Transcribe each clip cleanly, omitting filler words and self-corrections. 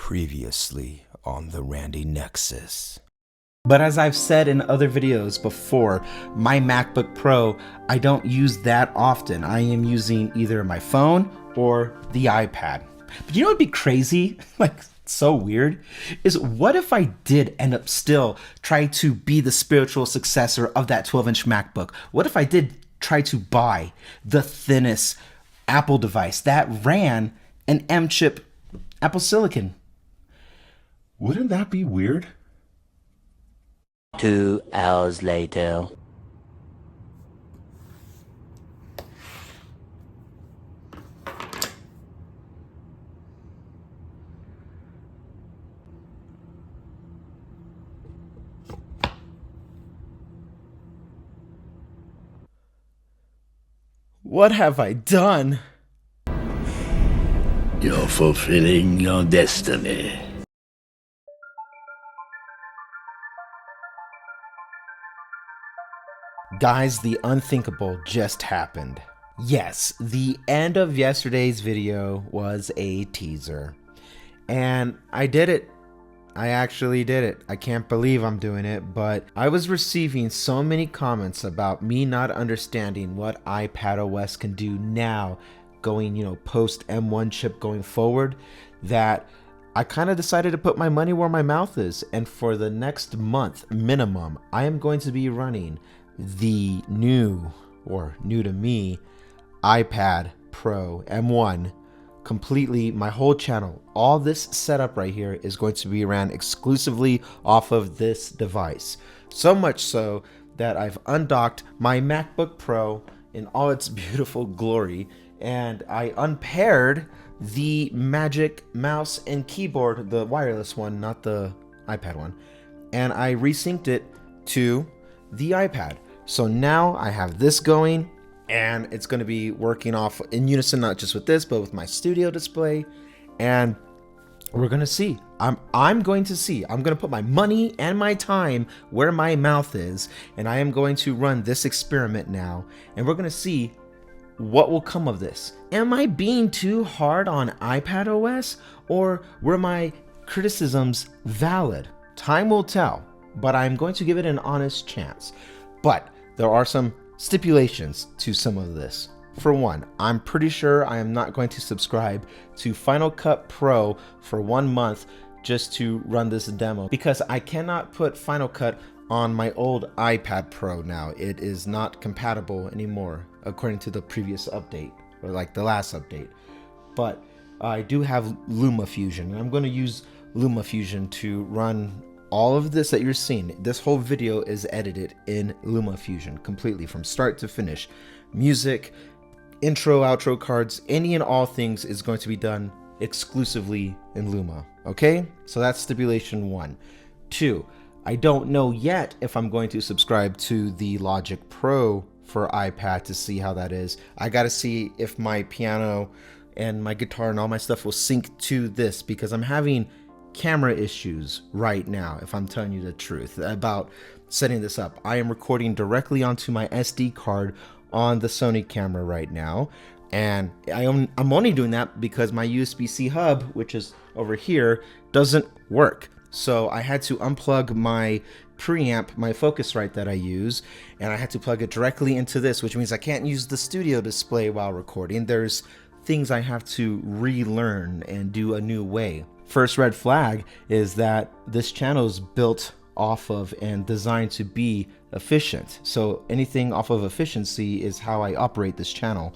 Previously on the Randy Nexus. But as I've said in other videos before, my MacBook Pro, I don't use that often. I am using either my phone or the iPad. But you know what'd be crazy? Like, so weird? Is what if I did end up still try to be the spiritual successor of that 12-inch MacBook? What if I did try to buy the thinnest Apple device that ran an M-chip Apple Silicon? Wouldn't that be weird? 2 hours later. What have I done? You're fulfilling your destiny. Guys, the unthinkable just happened. Yes, the end of yesterday's video was a teaser. And I did it. I actually did it. I can't believe I'm doing it, but I was receiving so many comments about me not understanding what iPadOS can do now, going, post M1 chip going forward, that I kind of decided to put my money where my mouth is. And for the next month minimum, I am going to be running the new to me iPad Pro M1 completely. My whole channel, all this setup right here is going to be ran exclusively off of this device. So much so that I've undocked my MacBook Pro in all its beautiful glory, and I unpaired the Magic mouse and keyboard, the wireless one, not the iPad one, and I resynced it to the iPad. So now I have this going, and it's going to be working off in unison, not just with this, but with my studio display. And we're going to see. I'm going to put my money and my time where my mouth is, and I am going to run this experiment now, and we're going to see what will come of this. Am I being too hard on iPadOS, or were my criticisms valid? Time will tell, but I'm going to give it an honest chance. But there are some stipulations to some of this. For one, I'm pretty sure I am not going to subscribe to Final Cut Pro for 1 month just to run this demo, because I cannot put Final Cut on my old iPad Pro now. It is not compatible anymore, according to the previous update, or like the last update. But I do have LumaFusion, and I'm going to use LumaFusion to run all of this that you're seeing. This whole video is edited in LumaFusion completely from start to finish. Music, intro, outro cards, any and all things is going to be done exclusively in Luma. Okay, so that's stipulation 1. 2, I don't know yet if I'm going to subscribe to the Logic Pro for iPad to see how that is. I gotta see if my piano and my guitar and all my stuff will sync to this, because I'm having camera issues right now, if I'm telling you the truth about setting this up. I am recording directly onto my SD card on the Sony camera right now, and I'm only doing that because my USB-C hub, which is over here, doesn't work. So I had to unplug my preamp, my Focusrite that I use, and I had to plug it directly into this, which means I can't use the studio display while recording. There's things I have to relearn and do a new way. First red flag is that this channel is built off of and designed to be efficient. So anything off of efficiency is how I operate this channel.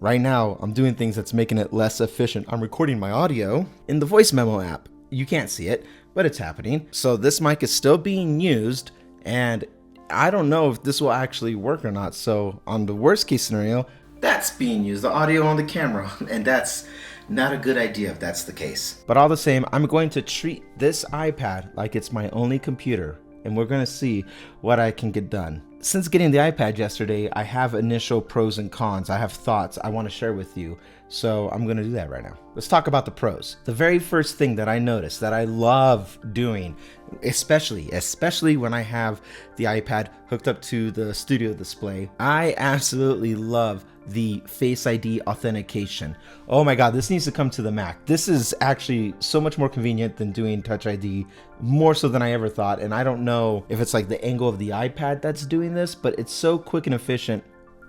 Right now, I'm doing things that's making it less efficient. I'm recording my audio in the voice memo app. You can't see it, but it's happening. So this mic is still being used, and I don't know if this will actually work or not. So on the worst case scenario, that's being used, the audio on the camera, and that's not a good idea if that's the case. But all the same, I'm going to treat this iPad like it's my only computer, and we're going to see what I can get done. Since getting the iPad yesterday, I have initial pros and cons. I have thoughts I want to share with you. So I'm going to do that right now. Let's talk about the pros. The very first thing that I noticed that I love doing, especially when I have the iPad hooked up to the studio display, I absolutely love the Face ID authentication. Oh my God, this needs to come to the Mac. This is actually so much more convenient than doing Touch ID, more so than I ever thought. And I don't know if it's like the angle of the iPad that's doing this, but it's so quick and efficient.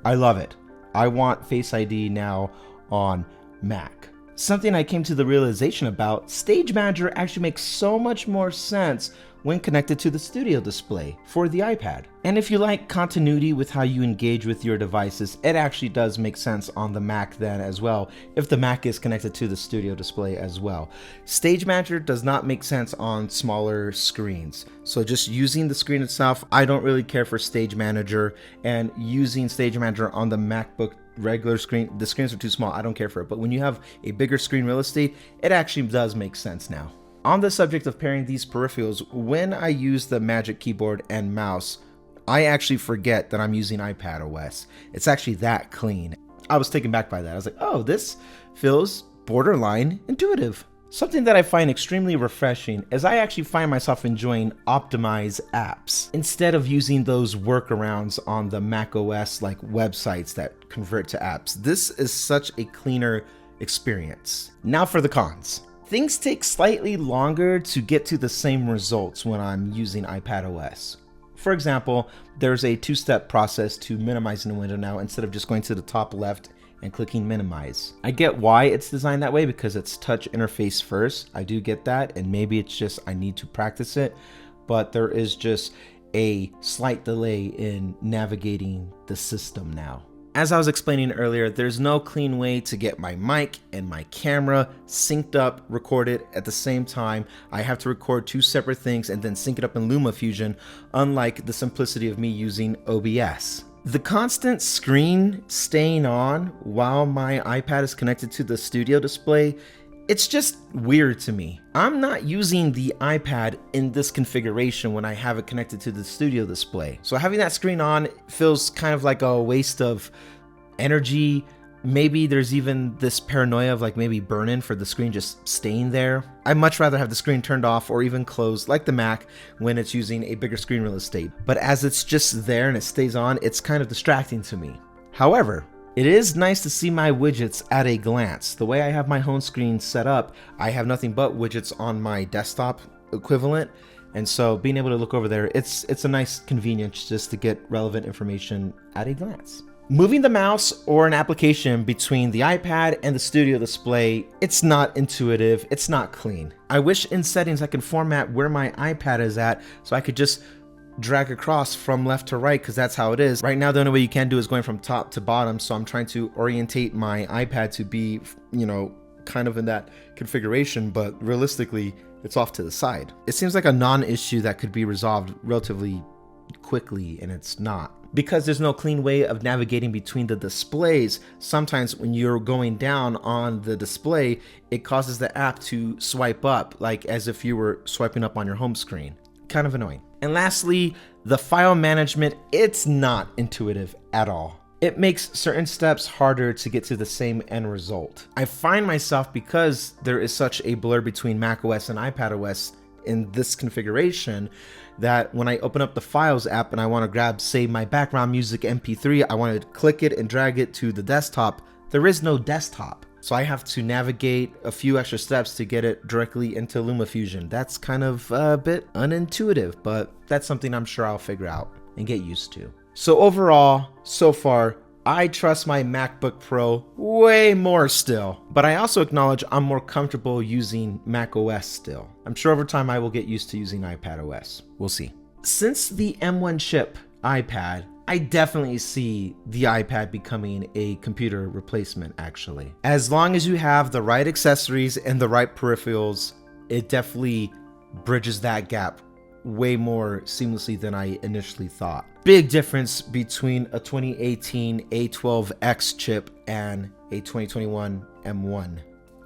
I love it. I want Face ID now on Mac. Something I came to the realization about, Stage Manager actually makes so much more sense when connected to the studio display for the iPad. And if you like continuity with how you engage with your devices, it actually does make sense on the Mac then as well, if the Mac is connected to the studio display as well. Stage Manager does not make sense on smaller screens. So just using the screen itself, I don't really care for Stage Manager, and using Stage Manager on the MacBook regular screen, the screens are too small, I don't care for it. But when you have a bigger screen real estate, it actually does make sense now. On the subject of pairing these peripherals, when I use the Magic Keyboard and mouse, I actually forget that I'm using iPadOS. It's actually that clean. I was taken back by that. I was like, oh, this feels borderline intuitive. Something that I find extremely refreshing is I actually find myself enjoying optimized apps instead of using those workarounds on the macOS like websites that convert to apps. This is such a cleaner experience. Now for the cons. Things take slightly longer to get to the same results when I'm using iPadOS. For example, there's a two-step process to minimizing the window now instead of just going to the top left and clicking minimize. I get why it's designed that way because it's touch interface first. I do get that, and maybe it's just I need to practice it, but there is just a slight delay in navigating the system now. As I was explaining earlier, there's no clean way to get my mic and my camera synced up, recorded at the same time. I have to record two separate things and then sync it up in LumaFusion, unlike the simplicity of me using OBS. The constant screen staying on while my iPad is connected to the studio display, it's just weird to me. I'm not using the iPad in this configuration when I have it connected to the studio display. So having that screen on feels kind of like a waste of energy. Maybe there's even this paranoia of like maybe burn-in for the screen just staying there. I'd much rather have the screen turned off or even closed like the Mac when it's using a bigger screen real estate. But as it's just there and it stays on, it's kind of distracting to me. However, it is nice to see my widgets at a glance. The way I have my home screen set up, I have nothing but widgets on my desktop equivalent. And so being able to look over there, it's a nice convenience just to get relevant information at a glance. Moving the mouse or an application between the iPad and the studio display, it's not intuitive, it's not clean. I wish in settings I could format where my iPad is at so I could just drag across from left to right, because that's how it is. Right now, the only way you can do is going from top to bottom, so I'm trying to orientate my iPad to be, kind of in that configuration, but realistically, it's off to the side. It seems like a non-issue that could be resolved relatively quickly, and it's not. Because there's no clean way of navigating between the displays, sometimes when you're going down on the display, it causes the app to swipe up, like as if you were swiping up on your home screen. Kind of annoying. And lastly, the file management, it's not intuitive at all. It makes certain steps harder to get to the same end result. I find myself, because there is such a blur between macOS and iPadOS in this configuration, that when I open up the Files app and I want to grab, say, my background music MP3, I want to click it and drag it to the desktop. There is no desktop. So I have to navigate a few extra steps to get it directly into LumaFusion. That's kind of a bit unintuitive, but that's something I'm sure I'll figure out and get used to. So overall, so far, I trust my MacBook Pro way more still, but I also acknowledge I'm more comfortable using macOS still. I'm sure over time I will get used to using iPadOS. We'll see. Since the M1 chip iPad, I definitely see the iPad becoming a computer replacement, actually. As long as you have the right accessories and the right peripherals, it definitely bridges that gap way more seamlessly than I initially thought. Big difference between a 2018 A12X chip and a 2021 M1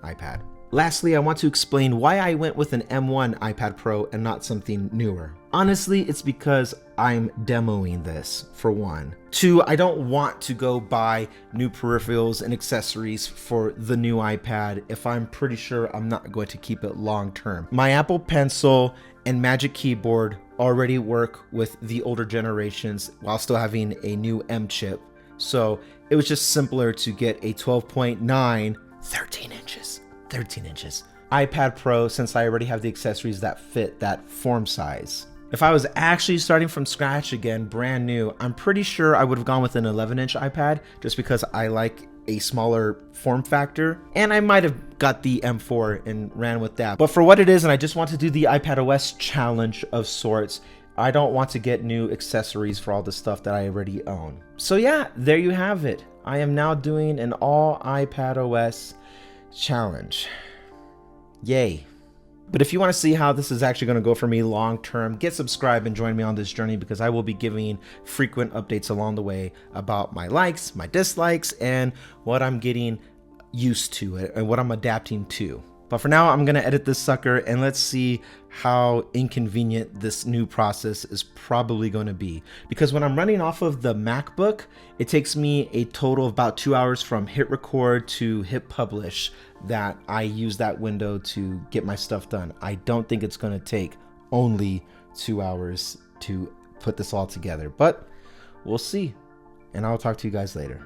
iPad. Lastly, I want to explain why I went with an M1 iPad Pro and not something newer. Honestly, it's because I'm demoing this, for one. Two, I don't want to go buy new peripherals and accessories for the new iPad if I'm pretty sure I'm not going to keep it long term. My Apple Pencil and Magic Keyboard already work with the older generations while still having a new M chip. So it was just simpler to get a 12.9, 13 inches iPad Pro since I already have the accessories that fit that form size. If I was actually starting from scratch again, brand new, I'm pretty sure I would have gone with an 11-inch iPad just because I like a smaller form factor, and I might have got the M4 and ran with that. But for what it is, and I just want to do the iPadOS challenge of sorts, I don't want to get new accessories for all the stuff that I already own. So yeah, there you have it. I am now doing an all iPadOS challenge. Yay. But if you want to see how this is actually going to go for me long term, get subscribed and join me on this journey, because I will be giving frequent updates along the way about my likes, my dislikes, and what I'm getting used to and what I'm adapting to. But for now, I'm going to edit this sucker and let's see how inconvenient this new process is probably going to be. Because when I'm running off of the MacBook, it takes me a total of about 2 hours from hit record to hit publish that I use that window to get my stuff done. I don't think it's going to take only 2 hours to put this all together, but we'll see. And I'll talk to you guys later.